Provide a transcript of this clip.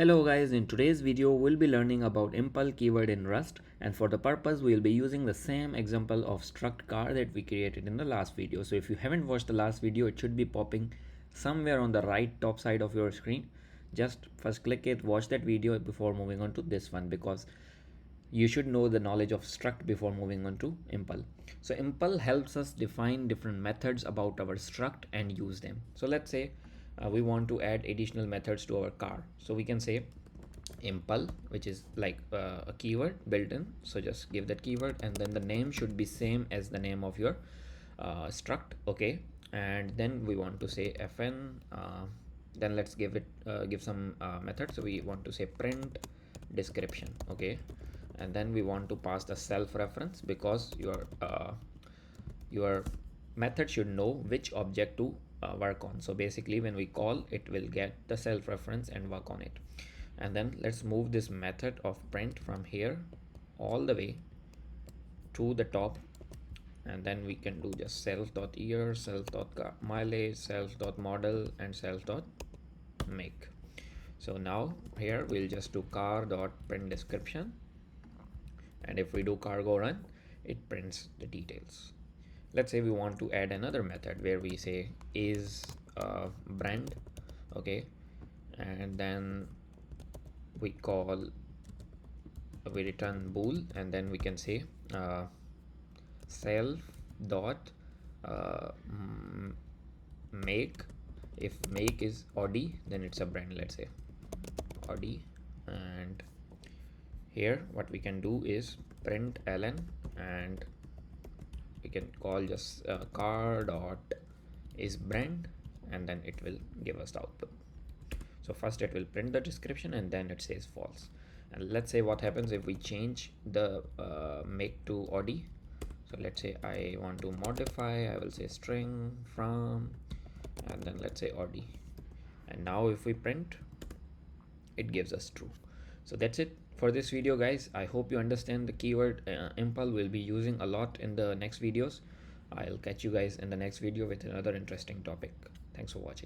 Hello guys, in today's video we'll be learning about Impl keyword in Rust, and for the purpose we'll be using the same example of struct car that we created in the last video. So if you haven't watched the last video, it should be popping somewhere on the right top side of your screen. Just first click it, watch that video before moving on to this one, because you should know the knowledge of struct before moving on to Impl. So Impl helps us define different methods about our struct and use them. So let's say we want to add additional methods to our car. So we can say Impl, which is like a keyword built in. So just give that keyword, and then the name should be same as the name of your struct. Okay, and then we want to say fn. Then let's give some method. So we want to say print description. Okay, and then we want to pass the self reference, because your method should know which object to work on. So basically when we call, it will get the self reference and work on it. And then let's move this method of print from here all the way to the top, and then we can do just self.year, self.mileage, self.model, and self.make. So now here we'll just do car.print description, and if we do cargo run, it prints the details. Let's say we want to add another method where we say is brand. Okay, and then we return bool, and then we can say self dot make. If make is Audi, then it's a brand. Let's say Audi. And here what we can do is print ln, and we can call just car dot is brand, and then it will give us the output. So first it will print the description, and then it says false. And let's say what happens if we change the make to Audi. So let's say I want to modify, I will say string from, and then let's say Audi. And now if we print, it gives us true. So that's it for this video, guys. I hope you understand the keyword Impl will be using a lot in the next videos. I'll catch you guys in the next video with another interesting topic. Thanks for watching.